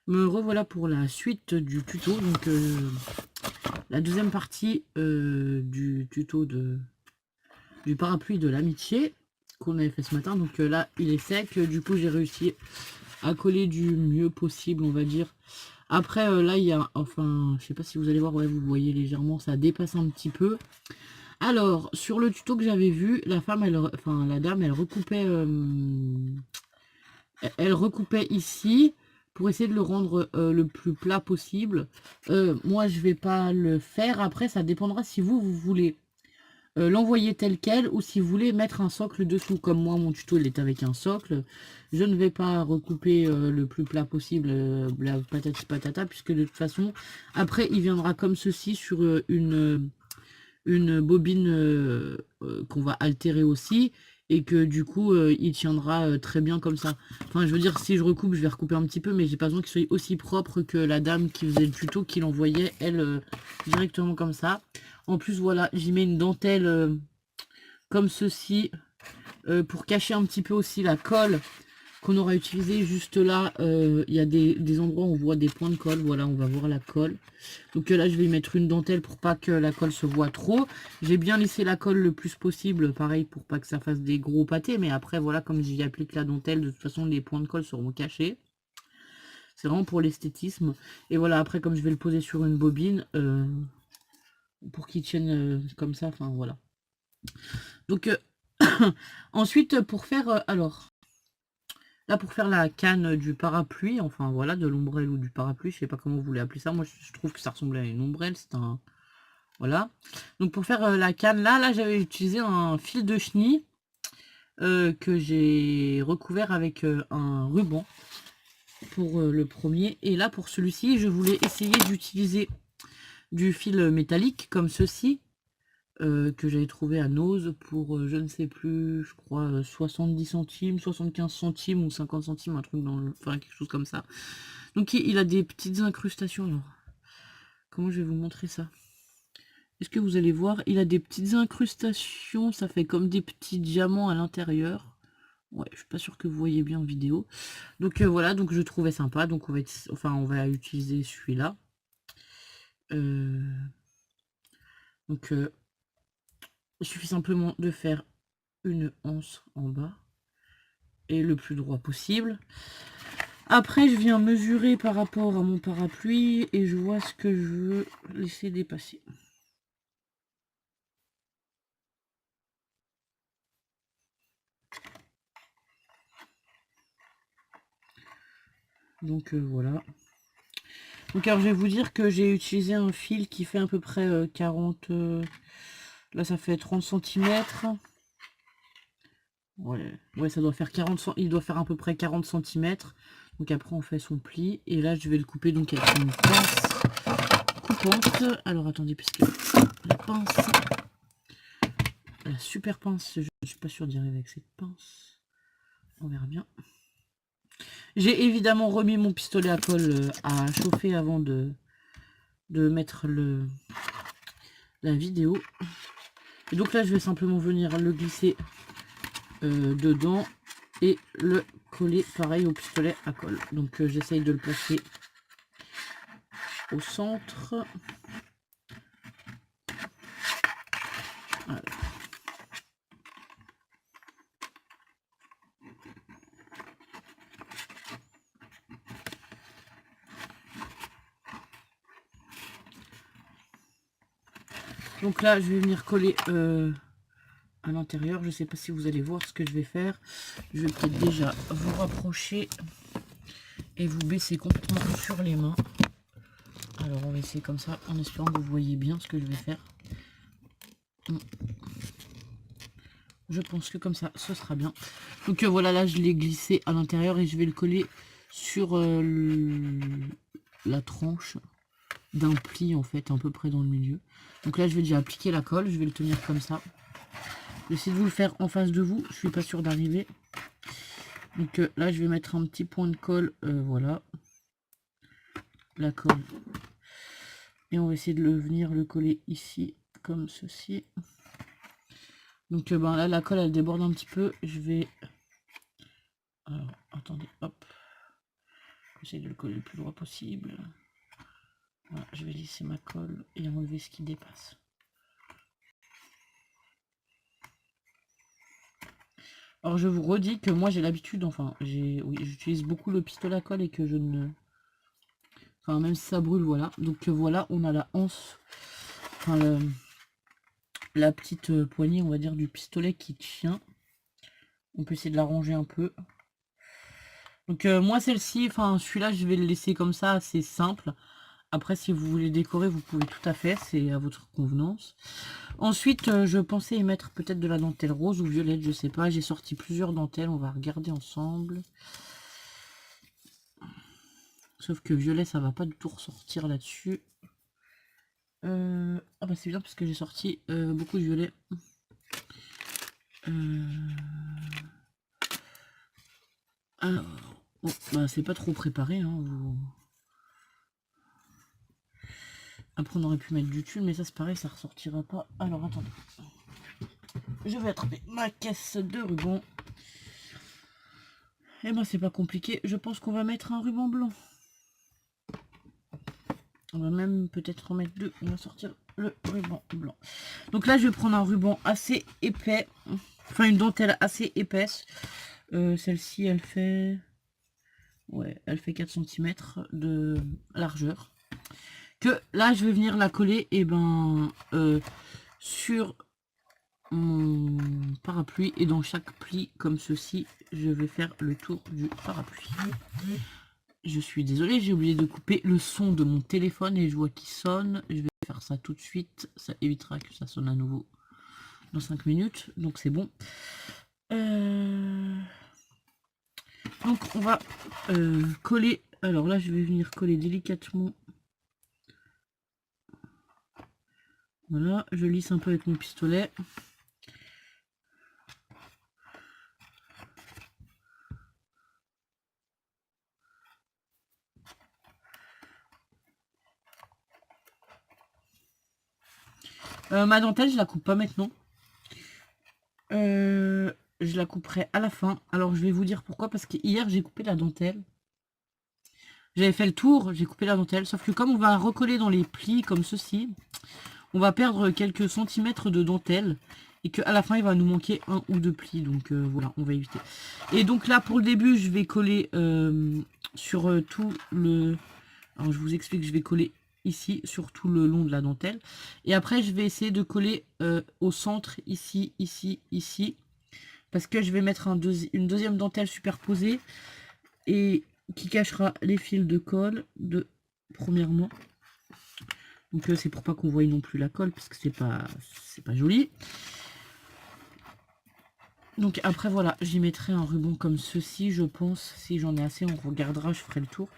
Me revoilà pour la suite du tuto, donc la deuxième partie du tuto du parapluie de l'amitié qu'on avait fait ce matin. Donc là, il est sec, du coup j'ai réussi à coller du mieux possible, on va dire. Après, là, il y a, enfin, je sais pas si vous allez voir, ouais, vous voyez légèrement, ça dépasse un petit peu. Alors, sur le tuto que j'avais vu, la femme, enfin, la dame, elle recoupait ici pour essayer de le rendre le plus plat possible. Moi, je vais pas le faire. Après, ça dépendra si vous voulez l'envoyer tel quel ou si vous voulez mettre un socle dessous. Comme moi, mon tuto, il est avec un socle. Je ne vais pas recouper le plus plat possible la patati patata, puisque de toute façon, après, il viendra comme ceci sur une bobine qu'on va altérer aussi, et que du coup il tiendra très bien comme ça. Enfin, je veux dire, si je recoupe, je vais recouper un petit peu, mais j'ai pas besoin qu'il soit aussi propre que la dame qui faisait le tuto, qui l'envoyait elle directement comme ça. En plus, voilà, j'y mets une dentelle comme ceci pour cacher un petit peu aussi la colle qu'on aura utilisé juste là. Il y a des endroits où on voit des points de colle. Voilà, on va voir la colle. Donc là, je vais y mettre une dentelle pour pas que la colle se voit trop. J'ai bien laissé la colle le plus possible, pareil, pour pas que ça fasse des gros pâtés. Mais après, voilà, comme j'y applique la dentelle, de toute façon, les points de colle seront cachés. C'est vraiment pour l'esthétisme. Et voilà, après, comme je vais le poser sur une bobine, pour qu'il tienne comme ça, enfin, voilà. Donc, ensuite, pour faire, alors... Là, pour faire la canne du parapluie, enfin voilà, de l'ombrelle ou du parapluie, je sais pas comment vous voulez appeler ça. Moi, je trouve que ça ressemblait à une ombrelle, c'est un... Voilà. Donc pour faire la canne, là j'avais utilisé un fil de chenille que j'ai recouvert avec un ruban pour le premier. Et là, pour celui-ci, je voulais essayer d'utiliser du fil métallique comme ceci, que j'avais trouvé à Nose pour, je ne sais plus, je crois 70 centimes, 75 centimes ou 50 centimes, un truc dans le... Enfin, quelque chose comme ça. Donc il a des petites incrustations. Alors, comment je vais vous montrer ça? Est-ce que vous allez voir? Il a des petites incrustations, ça fait comme des petits diamants à l'intérieur. Ouais, je suis pas sûre que vous voyez bien en vidéo. Donc voilà, donc je trouvais sympa. Donc on va utiliser celui-là. Donc il suffit simplement de faire une anse en bas et le plus droit possible. Après, je viens mesurer par rapport à mon parapluie et je vois ce que je veux laisser dépasser. Donc voilà. Donc alors je vais vous dire que j'ai utilisé un fil qui fait à peu près 40... là ça fait 30 cm. Ouais, ça doit faire 40 il doit faire à peu près 40 cm. Donc après on fait son pli. Et là je vais le couper donc avec une pince coupante. Alors attendez, puisque la pince... La super pince, je ne suis pas sûre d'y arriver avec cette pince. On verra bien. J'ai évidemment remis mon pistolet à colle à chauffer avant de mettre la vidéo. Et donc là, je vais simplement venir le glisser dedans et le coller pareil au pistolet à colle. Donc j'essaye de le placer au centre. Voilà. Donc là, je vais venir coller à l'intérieur. Je ne sais pas si vous allez voir ce que je vais faire. Je vais peut-être déjà vous rapprocher et vous baisser complètement sur les mains. Alors on va essayer comme ça en espérant que vous voyez bien ce que je vais faire. Je pense que comme ça, ce sera bien. Donc voilà, là je l'ai glissé à l'intérieur et je vais le coller sur la tranche d'un pli en fait, à peu près dans le milieu. Donc là je vais déjà appliquer la colle, je vais le tenir comme ça. J'essaie de vous le faire en face de vous, je suis pas sûre d'arriver. Donc là je vais mettre un petit point de colle, voilà. La colle. Et on va essayer de venir le coller ici, comme ceci. Donc ben, là la colle elle déborde un petit peu, je vais... Alors attendez, hop. J'essaie de le coller le plus droit possible. Voilà, je vais lisser ma colle et enlever ce qui dépasse. Alors je vous redis que moi j'ai l'habitude, enfin oui, j'utilise beaucoup le pistolet à colle et que je ne... Enfin même si ça brûle, voilà. Donc voilà, on a la anse, enfin la petite poignée, on va dire, du pistolet qui tient. On peut essayer de la ranger un peu. Donc moi celle-ci, enfin celui-là je vais le laisser comme ça, assez simple. Après si vous voulez décorer, vous pouvez tout à fait, c'est à votre convenance. Ensuite je pensais y mettre peut-être de la dentelle rose ou violette, je sais pas. J'ai sorti plusieurs dentelles, on va regarder ensemble. Sauf que violet ça va pas du tout ressortir là-dessus. Ah bah c'est bien parce que j'ai sorti beaucoup de violet. Alors, bon, bah c'est pas trop préparé, hein, Après on aurait pu mettre du tulle, mais ça c'est pareil, ça ressortira pas. Alors attendez. Je vais attraper ma caisse de ruban. Et ben c'est pas compliqué, je pense qu'on va mettre un ruban blanc. On va même peut-être en mettre deux, on va sortir le ruban blanc. Donc là je vais prendre un ruban assez épais, enfin une dentelle assez épaisse. Celle-ci elle fait... Ouais, elle fait 4 cm de largeur. Que là je vais venir la coller et ben sur mon parapluie, et dans chaque pli comme ceci je vais faire le tour du parapluie. Je suis désolée, j'ai oublié de couper le son de mon téléphone et je vois qu'il sonne. Je vais faire ça tout de suite, ça évitera que ça sonne à nouveau dans 5 minutes, donc c'est bon. Donc on va coller. Alors là je vais venir coller délicatement. Voilà, je lisse un peu avec mon pistolet. Ma dentelle, je la coupe pas maintenant. Je la couperai à la fin. Alors je vais vous dire pourquoi. Parce que hier j'ai coupé la dentelle. J'avais fait le tour, j'ai coupé la dentelle. Sauf que comme on va recoller dans les plis comme ceci, on va perdre quelques centimètres de dentelle. Et qu'à la fin il va nous manquer un ou deux plis. Donc voilà, on va éviter. Et donc là pour le début je vais coller sur tout le... Alors je vous explique, je vais coller ici sur tout le long de la dentelle. Et après je vais essayer de coller au centre, ici, ici, ici. Parce que je vais mettre une deuxième dentelle superposée et qui cachera les fils de colle premièrement. Donc c'est pour pas qu'on voie non plus la colle parce que c'est pas joli. Donc après voilà, j'y mettrai un ruban comme ceci, je pense. Si j'en ai assez, on regardera, je ferai le tour.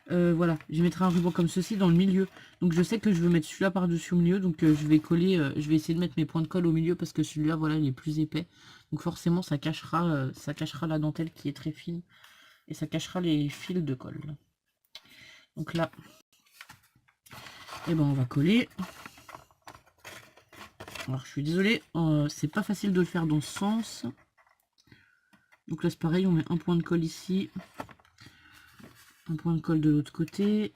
Voilà, j'y mettrai un ruban comme ceci dans le milieu. Donc je sais que je veux mettre celui-là par-dessus au milieu. Donc je vais coller, je vais essayer de mettre mes points de colle au milieu parce que celui-là, voilà, il est plus épais. Donc forcément, ça cachera la dentelle qui est très fine. Et ça cachera les fils de colle. Donc là, et ben on va coller. Alors je suis désolée, c'est pas facile de le faire dans ce sens. Donc là c'est pareil, on met un point de colle ici, un point de colle de l'autre côté.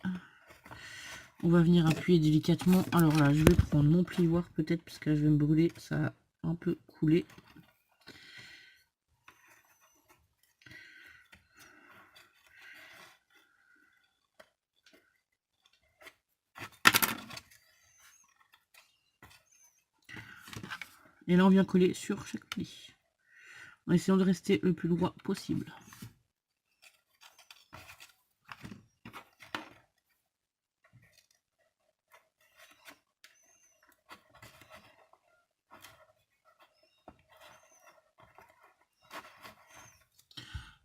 On va venir appuyer délicatement. Alors là je vais prendre mon plioir peut-être, parce que là je vais me brûler, ça a un peu coulé. Et là on vient coller sur chaque pli, en essayant de rester le plus droit possible.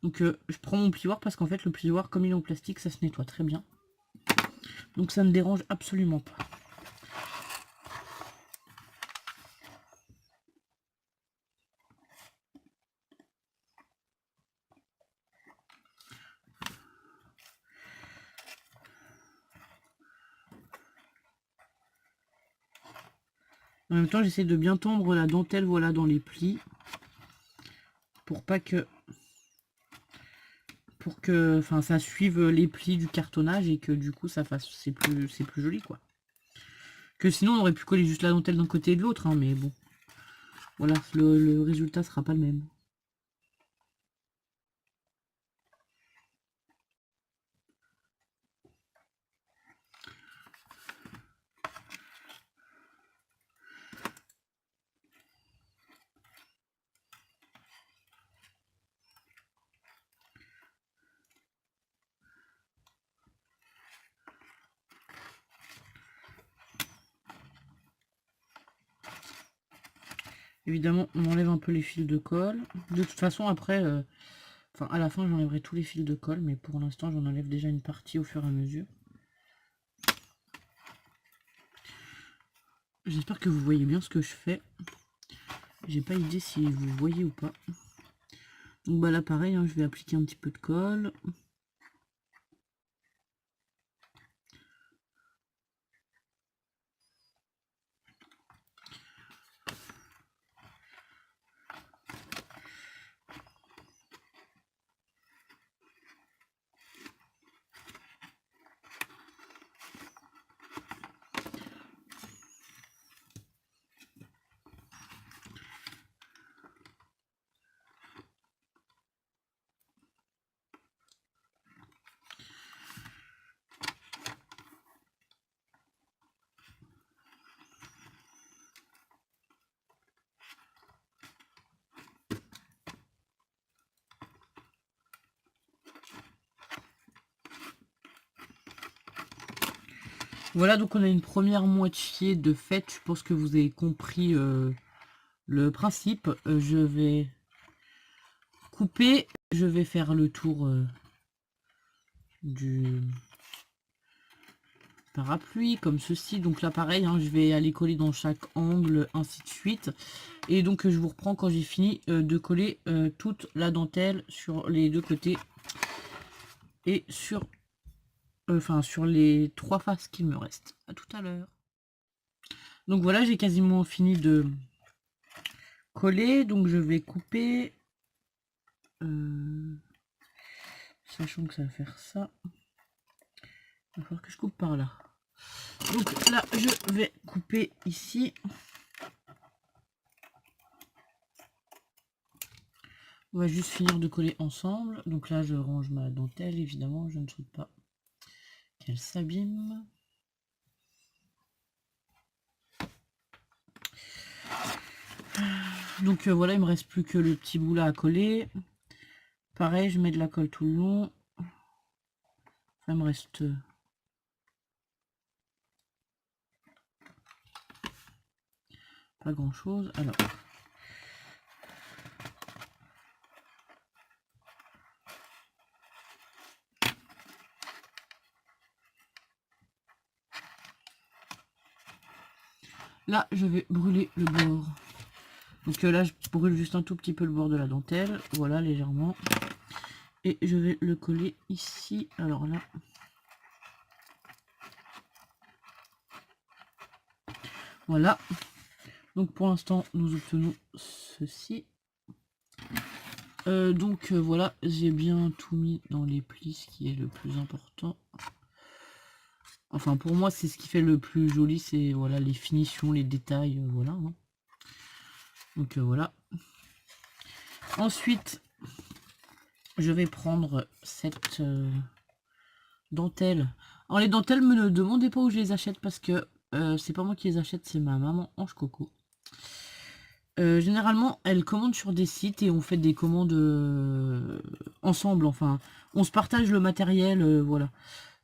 Donc je prends mon plioir parce qu'en fait le plioir, comme il est en plastique, ça se nettoie très bien. Donc ça ne dérange absolument pas. En même temps, j'essaie de bien tendre la dentelle, voilà, dans les plis, pour que enfin ça suive les plis du cartonnage et que du coup ça fasse c'est plus joli quoi. Que sinon on aurait pu coller juste la dentelle d'un côté et de l'autre, hein, mais bon. Voilà, le résultat sera pas le même. Évidemment, on enlève un peu les fils de colle. De toute façon, après, enfin, à la fin, j'enlèverai tous les fils de colle, mais pour l'instant, j'en enlève déjà une partie au fur et à mesure. J'espère que vous voyez bien ce que je fais. J'ai pas idée si vous voyez ou pas. Donc bah là, pareil, hein, je vais appliquer un petit peu de colle. Voilà, donc on a une première moitié de faite. Je pense que vous avez compris le principe. Je vais couper, je vais faire le tour du parapluie comme ceci. Donc là pareil, hein, je vais aller coller dans chaque angle, ainsi de suite. Et donc je vous reprends quand j'ai fini de coller toute la dentelle sur les deux côtés et sur sur les 3 faces qu'il me reste. À tout à l'heure. Donc voilà, j'ai quasiment fini de coller, donc je vais couper, sachant que ça va faire ça. Il va falloir que je coupe par là. Donc là, je vais couper ici. On va juste finir de coller ensemble. Donc là, je range ma dentelle, évidemment, je ne souhaite pas qu'elle s'abîme. Donc voilà, il me reste plus que le petit bout là à coller. Pareil, je mets de la colle tout le long. Ça me reste pas grand chose. Alors, là, je vais brûler le bord. Donc là, je brûle juste un tout petit peu le bord de la dentelle. Voilà, légèrement. Et je vais le coller ici. Alors là. Voilà. Donc pour l'instant, nous obtenons ceci. Voilà, j'ai bien tout mis dans les plis, ce qui est le plus important. Enfin, pour moi, c'est ce qui fait le plus joli, c'est voilà les finitions, les détails, voilà. Hein. Donc voilà. Ensuite, je vais prendre cette dentelle. Alors les dentelles, me ne demandez pas où je les achète parce que c'est pas moi qui les achète, c'est ma maman Ange Coco. Généralement, elle commande sur des sites et on fait des commandes ensemble. Enfin, on se partage le matériel, voilà.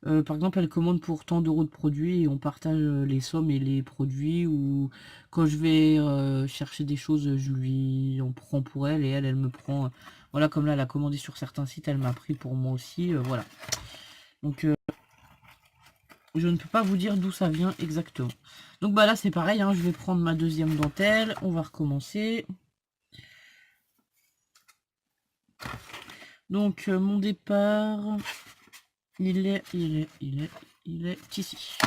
Par exemple, elle commande pour tant d'euros de produits et on partage les sommes et les produits. Ou quand je vais chercher des choses, je lui en prends pour elle et elle me prend. Voilà, comme là, elle a commandé sur certains sites, elle m'a pris pour moi aussi. Voilà. Donc, je ne peux pas vous dire d'où ça vient exactement. Donc bah là c'est pareil, hein, je vais prendre ma deuxième dentelle, on va recommencer. Donc mon départ, il est ici.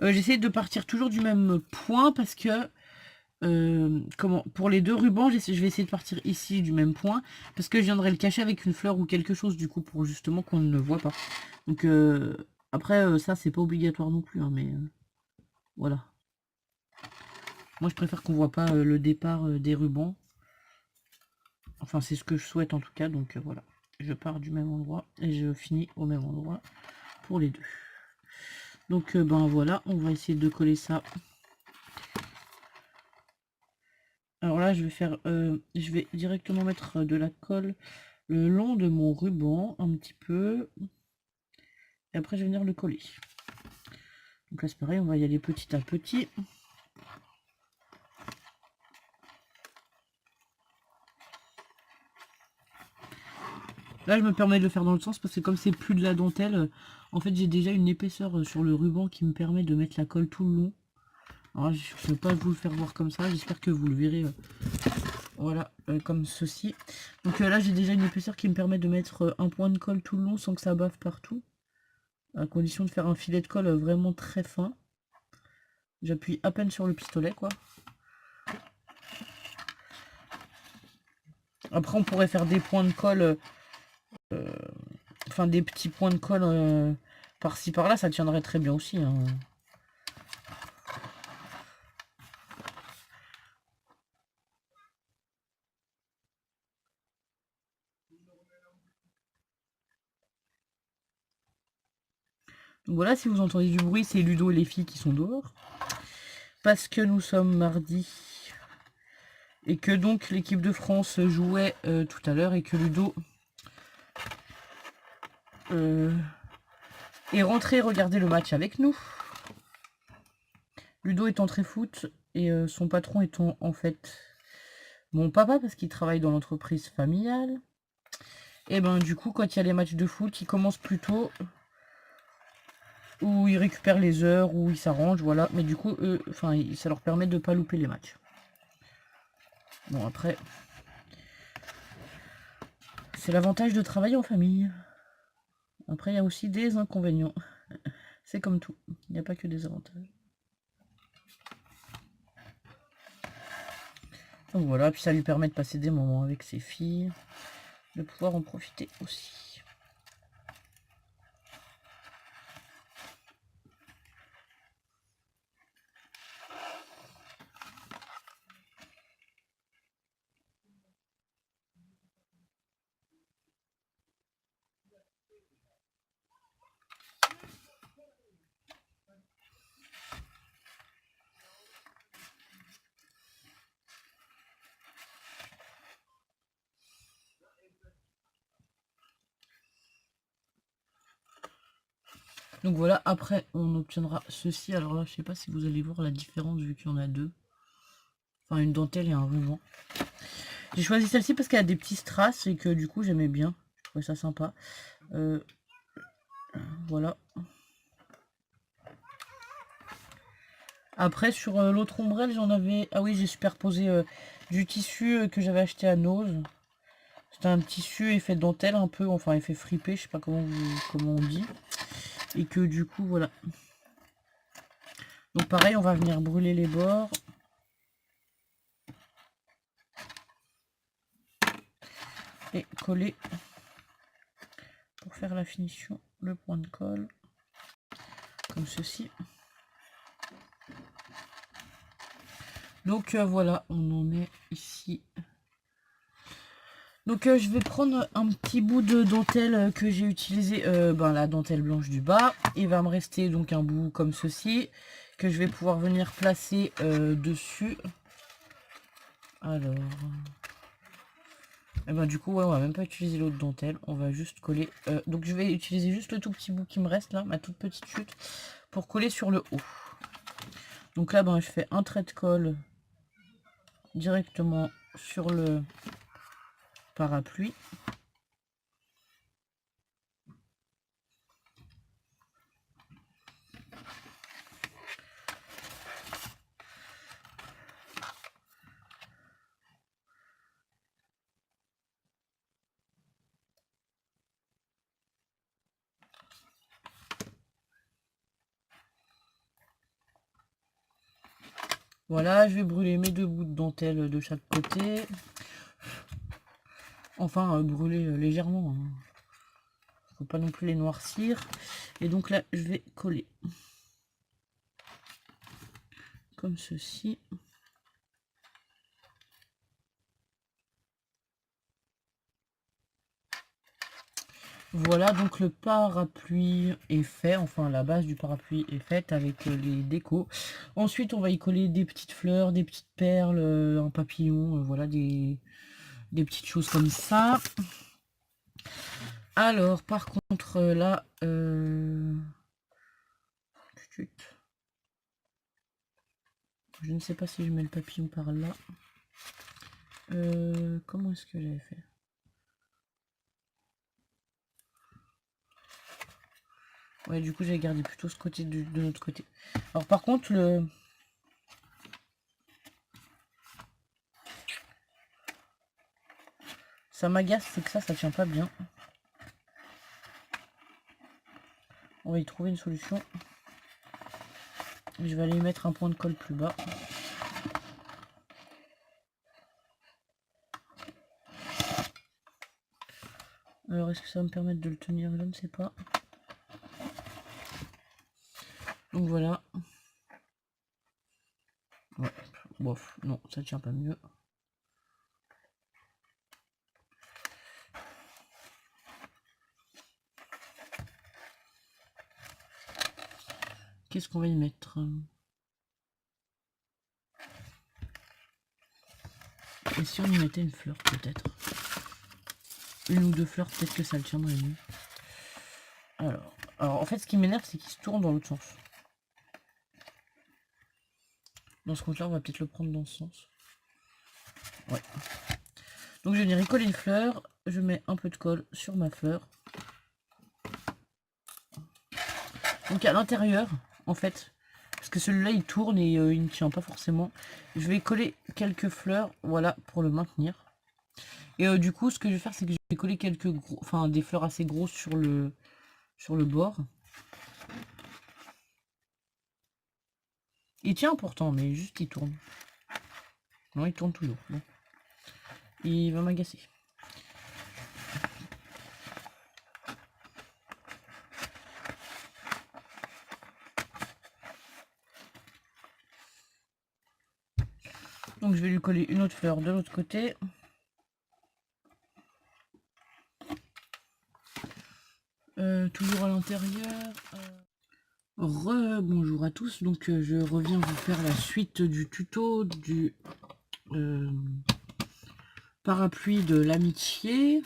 J'essaie de partir toujours du même point parce que comment, pour les deux rubans, je vais essayer de partir ici du même point, parce que je viendrai le cacher avec une fleur ou quelque chose, du coup, pour justement qu'on ne le voit pas. Donc, après, ça, c'est pas obligatoire non plus, hein, mais voilà. Moi, je préfère qu'on voit pas le départ des rubans. Enfin, c'est ce que je souhaite en tout cas, donc voilà. Je pars du même endroit et je finis au même endroit pour les deux. Donc, ben voilà, on va essayer de coller ça. Alors là, je vais directement mettre de la colle le long de mon ruban, un petit peu. Et après, je vais venir le coller. Donc là, c'est pareil, on va y aller petit à petit. Là, je me permets de le faire dans le sens parce que comme c'est plus de la dentelle, en fait, j'ai déjà une épaisseur sur le ruban qui me permet de mettre la colle tout le long. Alors, je ne vais pas vous le faire voir comme ça, j'espère que vous le verrez. Voilà, comme ceci. Donc là, j'ai déjà une épaisseur qui me permet de mettre un point de colle tout le long sans que ça bave partout. À condition de faire un filet de colle vraiment très fin. J'appuie à peine sur le pistolet, quoi. Après, on pourrait faire des points de colle, enfin des petits points de colle par-ci par-là, ça tiendrait très bien aussi, hein. Donc voilà, si vous entendez du bruit, c'est Ludo et les filles qui sont dehors. Parce que nous sommes mardi. Et que donc l'équipe de France jouait tout à l'heure et que Ludo est rentré regarder le match avec nous. Ludo est entré foot et son patron étant en fait mon papa parce qu'il travaille dans l'entreprise familiale. Et ben du coup, quand il y a les matchs de foot, il commence plus tôt, où ils récupèrent les heures, où ils s'arrangent, voilà. Mais du coup, eux, enfin, ça leur permet de ne pas louper les matchs. Bon, après, c'est l'avantage de travailler en famille. Après, il y a aussi des inconvénients. C'est comme tout, il n'y a pas que des avantages. Donc voilà, puis ça lui permet de passer des moments avec ses filles, de pouvoir en profiter aussi. Donc voilà, après on obtiendra ceci. Alors là, je sais pas si vous allez voir la différence vu qu'il y en a deux. Enfin, une dentelle et un ruban. J'ai choisi celle-ci parce qu'elle a des petits strass et que du coup j'aimais bien. Je trouvais ça sympa. Voilà. Après sur l'autre ombrelle, j'en avais... Ah oui, j'ai superposé du tissu que j'avais acheté à Nose. C'était un tissu effet dentelle un peu, enfin effet fripé, je sais pas comment on dit. Et que du coup, voilà. Donc pareil, on va venir brûler les bords. Et coller pour faire la finition, le point de colle. Comme ceci. Donc voilà, on en est ici. Donc je vais prendre un petit bout de dentelle que j'ai utilisé, la dentelle blanche du bas. Il va me rester donc un bout comme ceci, que je vais pouvoir venir placer dessus. Alors... Et ben du coup, ouais, on va même pas utiliser l'autre dentelle, on va juste coller. Donc je vais utiliser juste le tout petit bout qui me reste là, ma toute petite chute, pour coller sur le haut. Donc là, ben, je fais un trait de colle directement sur le parapluie. Voilà, je vais brûler mes 2 bouts de dentelle de chaque côté. Enfin, brûler légèrement, hein. Faut pas non plus les noircir. Et donc là, je vais coller. Comme ceci. Voilà, donc le parapluie est fait, enfin la base du parapluie est faite avec les décos. Ensuite, on va y coller des petites fleurs, des petites perles, un papillon, voilà, des petites choses comme ça. Alors, par contre, là, je ne sais pas si je mets le papillon par là. Comment est-ce que j'avais fait? Ouais, du coup, j'avais gardé plutôt ce côté de notre côté. Alors, par contre, ça m'agace, c'est que ça tient pas bien. On va y trouver une solution. Je vais aller mettre un point de colle plus bas. Alors, est-ce que ça va me permettre de le tenir? Je ne sais pas. Donc voilà. Ouais, bof, non, ça tient pas mieux. Qu'est-ce qu'on va y mettre? Et si on y mettait une fleur, peut-être? Une ou 2 fleurs, peut-être que ça le tiendrait mieux. Alors en fait, ce qui m'énerve, c'est qu'il se tourne dans l'autre sens. Dans ce compte-là, on va peut-être le prendre dans ce sens. Ouais. Donc je vais venir y coller une fleur. Je mets un peu de colle sur ma fleur. Donc à l'intérieur, en fait, parce que celui-là il tourne et il ne tient pas forcément. Je vais coller quelques fleurs, voilà, pour le maintenir. Et du coup, ce que je vais faire, c'est que je vais coller des fleurs assez grosses sur le bord. Il tient pourtant, mais juste il tourne. Non, il tourne toujours. Bon. Il va m'agacer. Donc je vais lui coller une autre fleur de l'autre côté. Toujours à l'intérieur. Bonjour à tous, donc je reviens vous faire la suite du tuto du parapluie de l'amitié.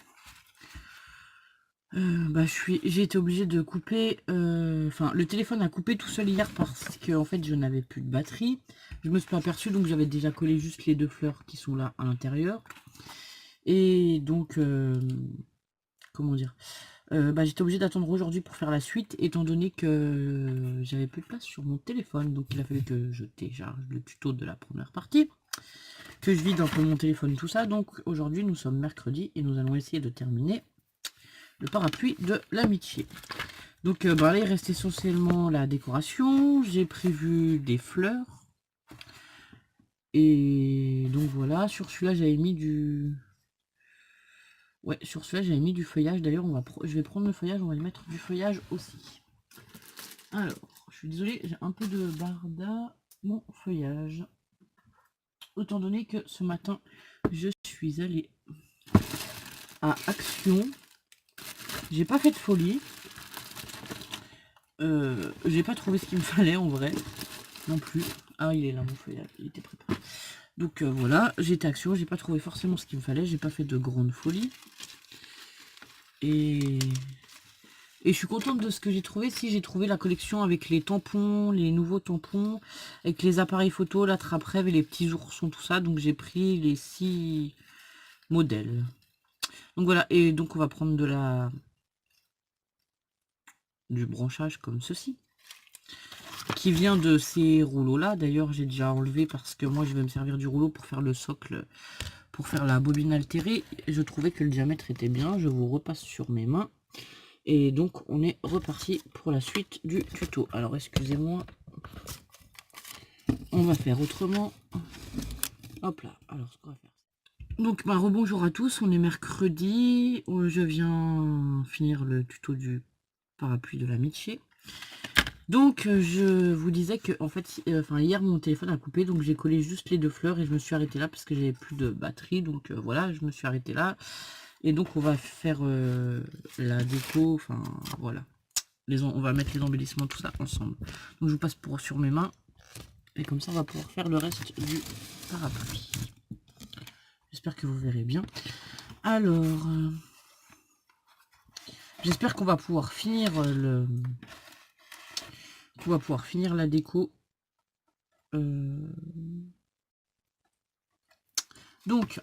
J'ai été obligée de couper, le téléphone a coupé tout seul hier parce que en fait je n'avais plus de batterie. Je me suis pas aperçue, donc j'avais déjà collé juste les 2 fleurs qui sont là à l'intérieur. Et donc, comment dire, j'étais obligée d'attendre aujourd'hui pour faire la suite, étant donné que j'avais plus de place sur mon téléphone. Donc il a fallu que je télécharge le tuto de la première partie, que je vide un peu mon téléphone, tout ça. Donc aujourd'hui nous sommes mercredi et nous allons essayer de terminer le parapluie de l'amitié. Donc là il reste essentiellement la décoration. J'ai prévu des fleurs. Et donc voilà, sur celui-là j'avais mis du... Ouais, sur celui-là j'avais mis du feuillage. D'ailleurs je vais prendre le feuillage, on va y mettre du feuillage aussi. Alors, je suis désolée, j'ai un peu de barda mon feuillage. Autant donné que ce matin, je suis allée à Action. J'ai pas fait de folie. J'ai pas trouvé ce qu'il me fallait en vrai. Non plus. Ah, il est là mon feuillage, il était préparé. Donc voilà, j'étais à Action, j'ai pas trouvé forcément ce qu'il me fallait. J'ai pas fait de grande folie. Et je suis contente de ce que j'ai trouvé. Si j'ai trouvé la collection avec les tampons, les nouveaux tampons, avec les appareils photo, la trappe-rêve et les petits oursons, tout ça. Donc j'ai pris les 6 modèles. Donc voilà, et donc on va prendre du branchage comme ceci. Qui vient de ces rouleaux là. D'ailleurs j'ai déjà enlevé parce que moi je vais me servir du rouleau pour faire le socle, pour faire la bobine altérée. Je trouvais que le diamètre était bien. Je vous repasse sur mes mains. Et donc on est reparti pour la suite du tuto. Alors excusez-moi. on va faire autrement. Hop là, alors ce qu'on va faire. Donc bah, rebonjour à tous, on est mercredi, je viens finir le tuto du parapluie de l'amitié. Donc je vous disais que en fait, hier mon téléphone a coupé, donc j'ai collé juste les 2 fleurs et je me suis arrêtée là parce que j'avais plus de batterie, donc voilà, je me suis arrêtée là. Et donc on va faire la déco, enfin voilà, on va mettre les embellissements, tout ça ensemble. Donc je vous passe sur mes mains et comme ça on va pouvoir faire le reste du parapluie. J'espère que vous verrez bien. Alors, j'espère qu'on va pouvoir finir la déco. Donc,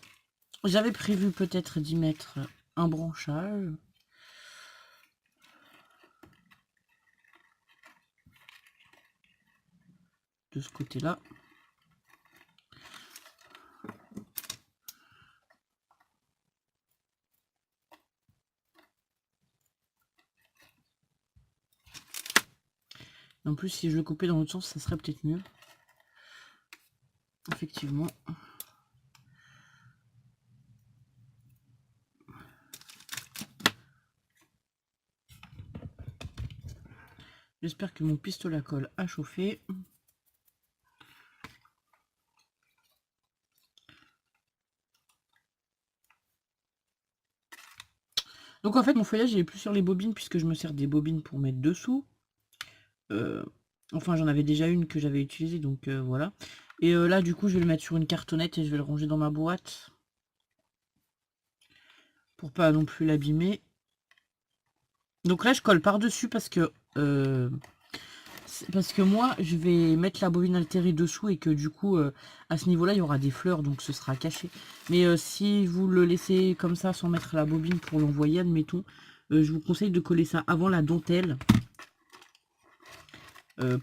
j'avais prévu peut-être d'y mettre un branchage. De ce côté-là. En plus, si je le coupais dans l'autre sens, ça serait peut-être mieux. Effectivement. J'espère que mon pistolet à colle a chauffé. Donc en fait, mon feuillage il est plus sur les bobines puisque je me sers des bobines pour mettre dessous. Enfin, j'en avais déjà une que j'avais utilisée, donc voilà. Et là, du coup, je vais le mettre sur une cartonnette et je vais le ranger dans ma boîte. Pour pas non plus l'abîmer. Donc là, je colle par-dessus parce que moi, je vais mettre la bobine altérée dessous et que du coup, à ce niveau-là, il y aura des fleurs, donc ce sera caché. Mais si vous le laissez comme ça, sans mettre la bobine pour l'envoyer, admettons, je vous conseille de coller ça avant la dentelle.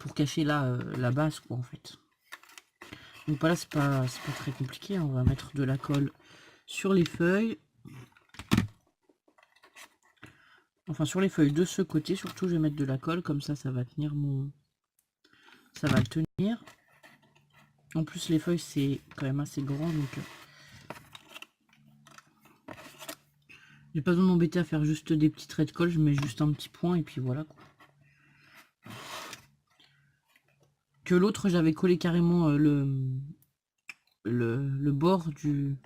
Pour cacher la base, quoi, en fait. Donc voilà, c'est pas très compliqué, hein. On va mettre de la colle sur les feuilles. Enfin, sur les feuilles de ce côté, surtout, je vais mettre de la colle, comme ça, ça va tenir ça va le tenir. En plus, les feuilles, c'est quand même assez grand, donc j'ai pas besoin de m'embêter à faire juste des petits traits de colle, je mets juste un petit point, et puis voilà, quoi. Que l'autre, j'avais collé carrément le bord du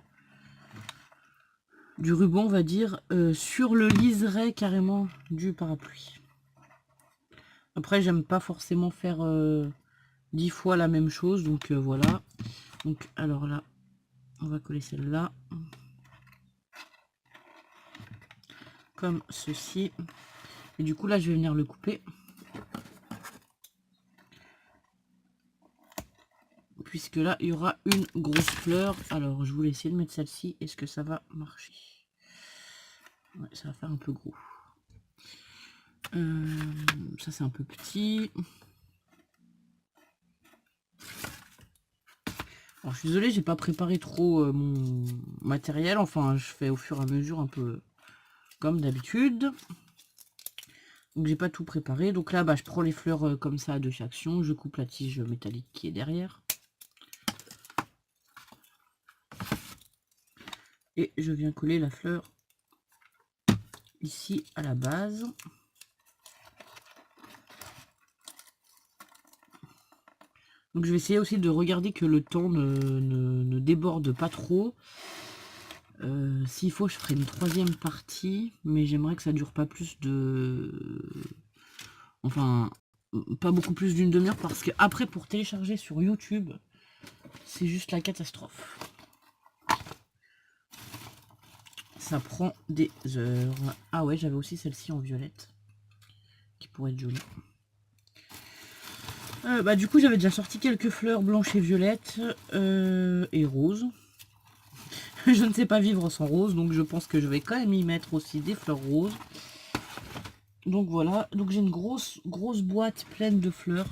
ruban, on va dire, sur le liseré carrément du parapluie. Après, j'aime pas forcément faire 10 fois la même chose, donc voilà. Donc, alors là, on va coller celle-là. Comme ceci. Et du coup, là, je vais venir le couper. Puisque là, il y aura une grosse fleur. Alors, je voulais essayer de mettre celle-ci. Est-ce que ça va marcher? Ouais, ça va faire un peu gros. Ça, c'est un peu petit. Alors, je suis désolée, j'ai pas préparé trop mon matériel. Enfin, je fais au fur et à mesure un peu comme d'habitude. Donc, j'ai pas tout préparé. Donc là, bah, je prends les fleurs comme ça de chaque action. Je coupe la tige métallique qui est derrière. Et je viens coller la fleur ici à la base. Donc je vais essayer aussi de regarder que le temps ne déborde pas trop. S'il faut, je ferai une 3e partie, mais j'aimerais que ça dure pas plus de... Enfin, pas beaucoup plus d'une demi-heure, parce que après, pour télécharger sur YouTube, c'est juste la catastrophe. Ça prend des heures. Ah ouais, j'avais aussi celle-ci en violette, qui pourrait être jolie. Bah du coup, j'avais déjà sorti quelques fleurs blanches et violettes, et roses. Je ne sais pas vivre sans rose, donc je pense que je vais quand même y mettre aussi des fleurs roses. Donc voilà, donc j'ai une grosse boîte pleine de fleurs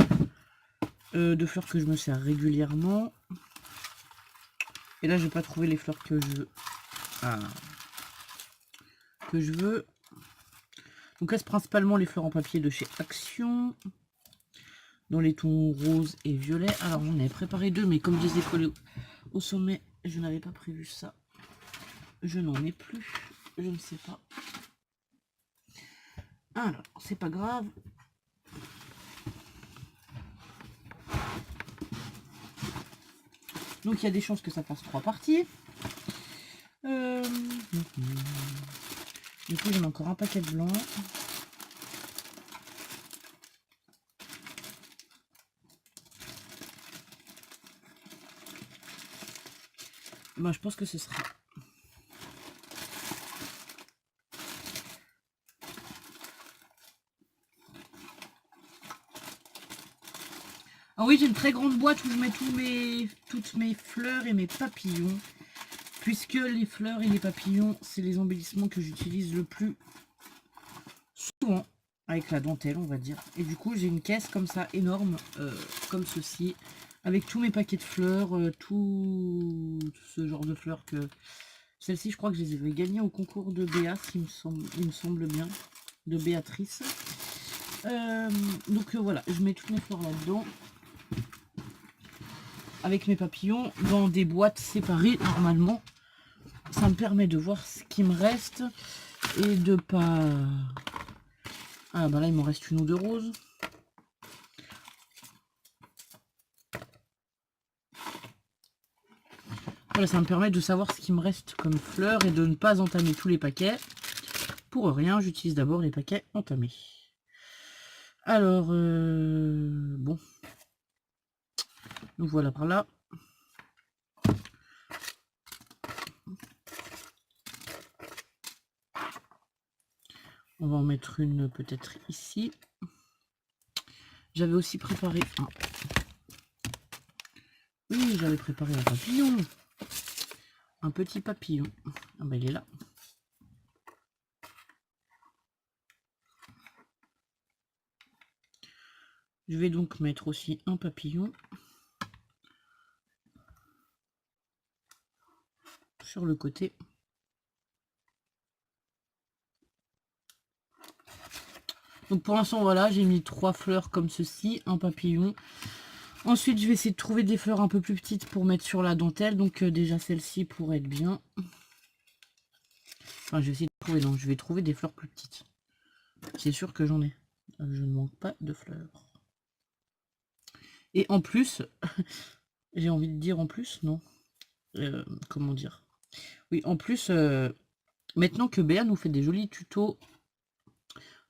que je me sers régulièrement. Et là, je vais pas trouver les fleurs que je veux. Que je veux. Donc là, c'est principalement les fleurs en papier de chez Action. dans les tons rose et violet. Alors on avait préparé deux, mais comme je les ai collés au sommet, je n'avais pas prévu ça. Je n'en ai plus, je ne sais pas. Alors, c'est pas grave. Donc il y a des chances que ça fasse 3 parties. Du coup, j'ai encore un paquet de blanc. Bah, je pense que ce sera. Ah oui, j'ai une très grande boîte où je mets toutes mes fleurs et mes papillons. Puisque les fleurs et les papillons, c'est les embellissements que j'utilise le plus souvent. Avec la dentelle, on va dire. Et du coup, j'ai une caisse comme ça, énorme, comme ceci. Avec tous mes paquets de fleurs, tout ce genre de fleurs que... Celles-ci, je crois que je les avais gagnées au concours de Béa, il me semble bien. De Béatrice. Donc voilà, je mets toutes mes fleurs là-dedans. Avec mes papillons, dans des boîtes séparées, normalement. Ça me permet de voir ce qui me reste. Et de pas... Ah bah là, il m'en reste une ou deux roses. Voilà, ça me permet de savoir ce qui me reste comme fleurs et de ne pas entamer tous les paquets. Pour rien, j'utilise d'abord les paquets entamés. Alors, bon. Donc voilà par là. On va en mettre une peut-être ici. J'avais aussi préparé un. Oui, j'avais préparé un papillon. Un petit papillon. Ah bah il est là. Je vais donc mettre aussi un papillon sur le côté. Donc pour l'instant, voilà, j'ai mis 3 fleurs comme ceci, un papillon. Ensuite, je vais essayer de trouver des fleurs un peu plus petites pour mettre sur la dentelle. Donc déjà celle-ci pourrait être bien. Enfin, je vais essayer de trouver, non, je vais trouver des fleurs plus petites. C'est sûr que j'en ai. Je ne manque pas de fleurs. Et en plus, j'ai envie de dire en plus, non. Comment dire? Oui, en plus, maintenant que Béa nous fait des jolis tutos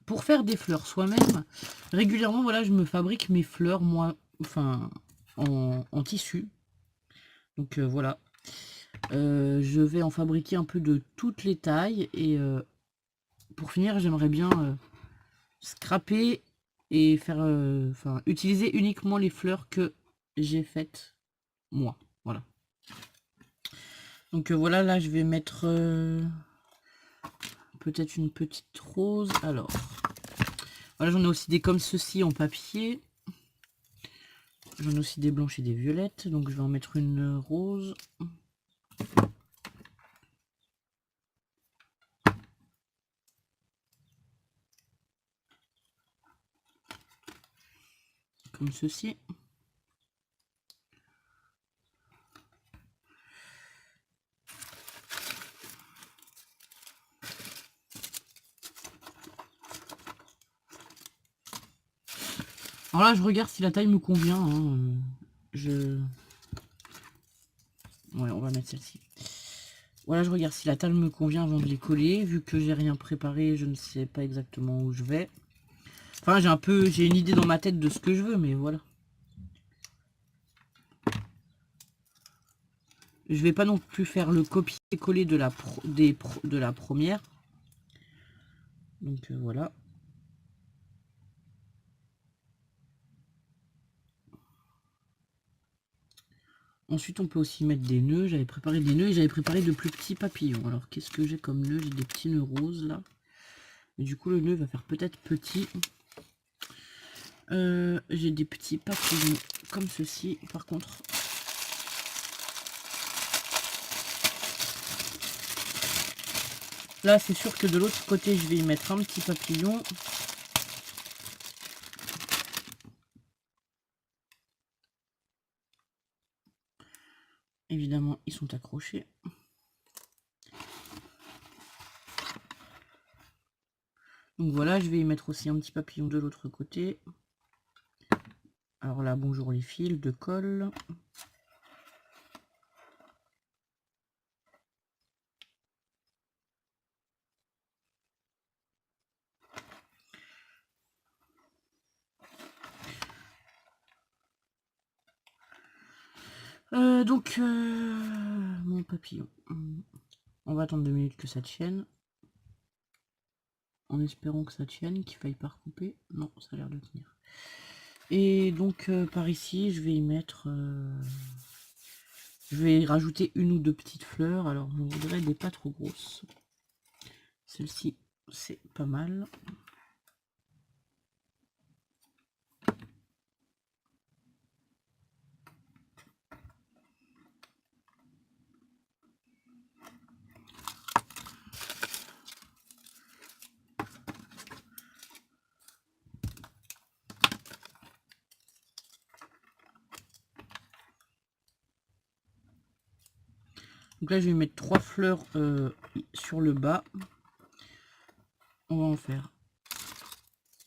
pour faire des fleurs soi-même, régulièrement, voilà, je me fabrique mes fleurs, moi, enfin, en tissu. Donc voilà. Je vais en fabriquer un peu de toutes les tailles. Et pour finir, j'aimerais bien scraper et faire, enfin, utiliser uniquement les fleurs que j'ai faites moi. Voilà. Donc voilà, là, je vais mettre peut-être une petite rose. Alors, voilà, j'en ai aussi des comme ceci en papier. J'en ai aussi des blanches et des violettes. Donc je vais en mettre une rose. Comme ceci. Alors là, je regarde si la taille me convient. Hein. Ouais, on va mettre celle-ci. Voilà, je regarde si la taille me convient avant de les coller. Vu que j'ai rien préparé, je ne sais pas exactement où je vais. Enfin, j'ai une idée dans ma tête de ce que je veux, mais voilà. Je vais pas non plus faire le copier-coller de la première. Donc voilà. Ensuite, on peut aussi mettre des nœuds. J'avais préparé des nœuds et j'avais préparé de plus petits papillons. Alors, qu'est-ce que j'ai comme nœud? J'ai des petits nœuds roses là. Et du coup, le nœud va faire peut-être petit. J'ai des petits papillons comme ceci. Par contre, là, c'est sûr que de l'autre côté, je vais y mettre un petit papillon. Évidemment, ils sont accrochés. Donc voilà, je vais y mettre aussi un petit papillon de l'autre côté. Alors là, bonjour les fils de colle. Mon papillon. On va attendre 2 minutes que ça tienne. En espérant que ça tienne, qu'il faille pas recouper. Non, ça a l'air de tenir. Et donc par ici, je vais y mettre... je vais y rajouter une ou deux petites fleurs. Alors, je voudrais des pas trop grosses. Celle-ci, c'est pas mal. Donc là, je vais mettre 3 fleurs sur le bas. On va en faire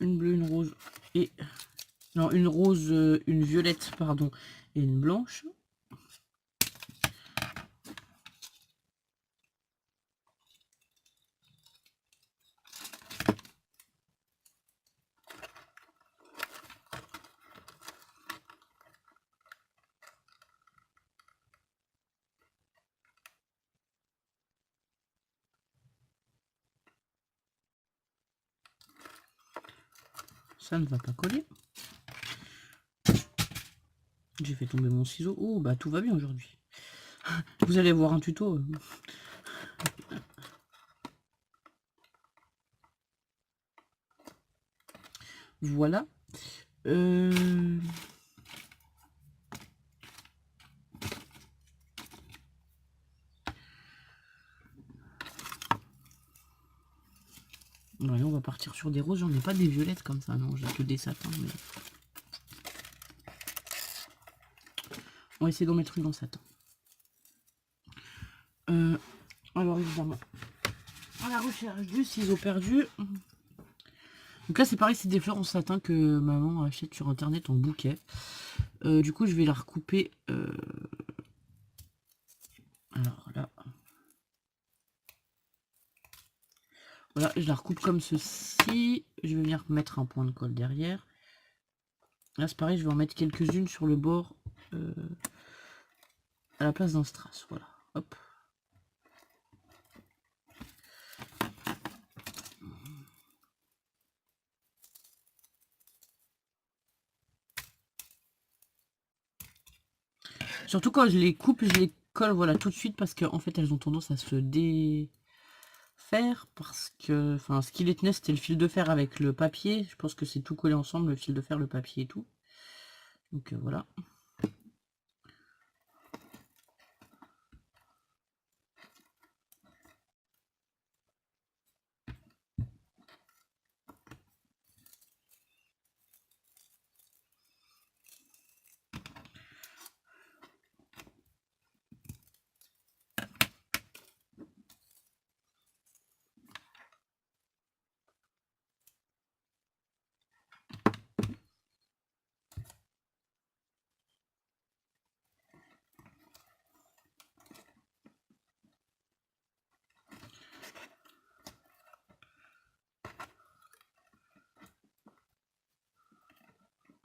une bleue, une rose et... Non, une rose, une violette, pardon, et une blanche. Ça ne va pas coller. J'ai fait tomber mon ciseau. Oh, bah tout va bien aujourd'hui. Vous allez voir un tuto. Voilà. Ouais, on va partir sur des roses. J'en ai pas des violettes comme ça, non. J'ai que des satins. Mais... on va essayer d'en mettre une en satin. Alors évidemment, à la recherche du ciseau perdu. Donc là c'est pareil, c'est des fleurs en satin que maman achète sur internet en bouquet. Du coup je vais la recouper. Alors là. Voilà, je la recoupe comme ceci. Je vais venir mettre un point de colle derrière. Là c'est pareil, je vais en mettre quelques-unes sur le bord à la place d'un strass. Voilà, hop. Surtout quand je les coupe, je les colle voilà tout de suite parce qu'en fait elles ont tendance à se défaire parce que, enfin, ce qui les tenait c'était le fil de fer avec le papier. Je pense que c'est tout collé ensemble, le fil de fer, le papier et tout. Donc voilà.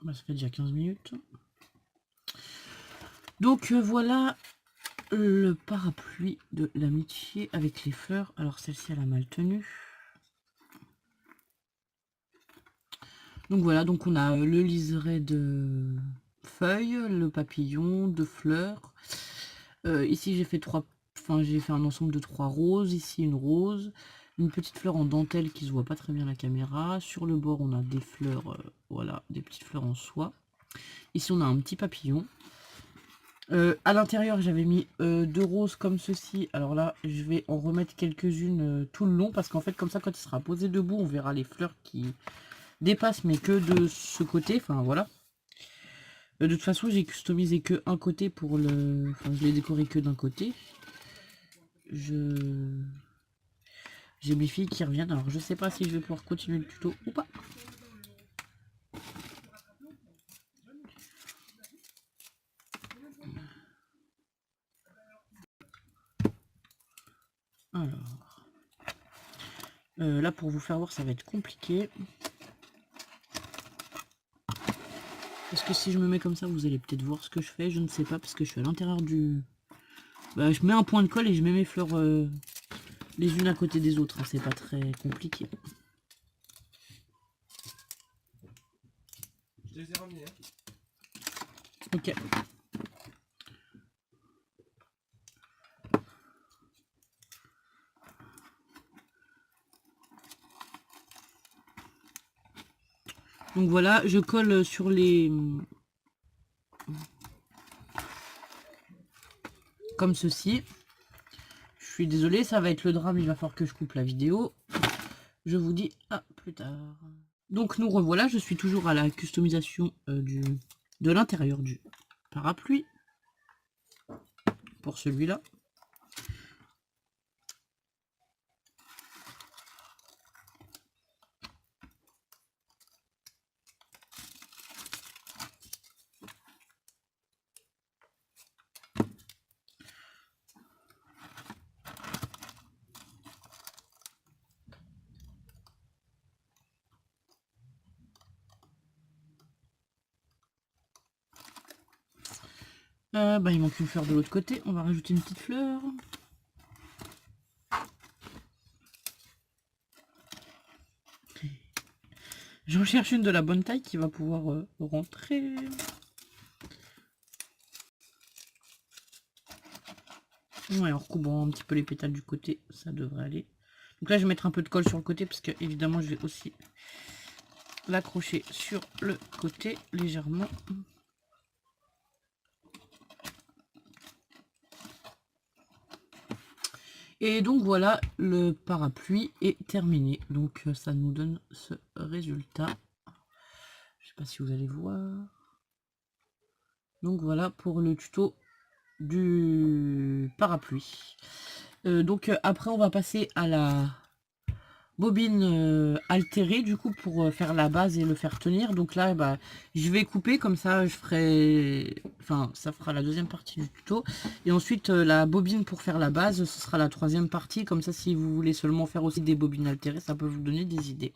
Bah, ça fait déjà 15 minutes. Donc voilà le parapluie de l'amitié avec les fleurs. Alors celle-ci elle a mal tenu. Donc voilà, donc on a le liseré de feuilles, le papillon, de fleurs. Ici j'ai fait j'ai fait un ensemble de 3 roses. Ici une rose, une petite fleur en dentelle qui se voit pas très bien à la caméra. Sur le bord on a des fleurs, voilà, des petites fleurs en soie. Ici on a un petit papillon. À l'intérieur j'avais mis 2 roses comme ceci. Alors là je vais en remettre quelques-unes tout le long parce qu'en fait comme ça quand il sera posé debout on verra les fleurs qui dépassent mais que de ce côté. Enfin voilà. De toute façon, j'ai customisé que un côté pour le... Enfin, je l'ai décoré que d'un côté. J'ai mes filles qui reviennent, alors je sais pas si je vais pouvoir continuer le tuto ou pas. Alors... là, pour vous faire voir, ça va être compliqué. Parce que si je me mets comme ça, vous allez peut-être voir ce que je fais. Je ne sais pas, parce que je suis à l'intérieur du... Bah, je mets un point de colle et je mets mes fleurs les unes à côté des autres. Hein. C'est pas très compliqué. Je les ai ramenés. Hein. Ok. Donc voilà, je colle sur les... Comme ceci. Je suis désolée, ça va être le drame, il va falloir que je coupe la vidéo. Je vous dis à plus tard. Donc nous revoilà, je suis toujours à la customisation de l'intérieur du parapluie. Pour celui-là. Il manque une fleur de l'autre côté. On va rajouter une petite fleur. J'en cherche une de la bonne taille qui va pouvoir rentrer. Ouais, en recoupant un petit peu les pétales du côté, ça devrait aller. Donc là, je vais mettre un peu de colle sur le côté parce que évidemment, je vais aussi l'accrocher sur le côté légèrement. Et donc voilà, le parapluie est terminé. Donc ça nous donne ce résultat. Je sais pas si vous allez voir. Donc voilà pour le tuto du parapluie. Après on va passer à la bobine altérée du coup pour faire la base et le faire tenir. Donc là je vais couper comme ça je ferai, enfin ça fera la deuxième partie du tuto. Et ensuite la bobine pour faire la base, ce sera la troisième partie. Comme ça si vous voulez seulement faire aussi des bobines altérées, ça peut vous donner des idées.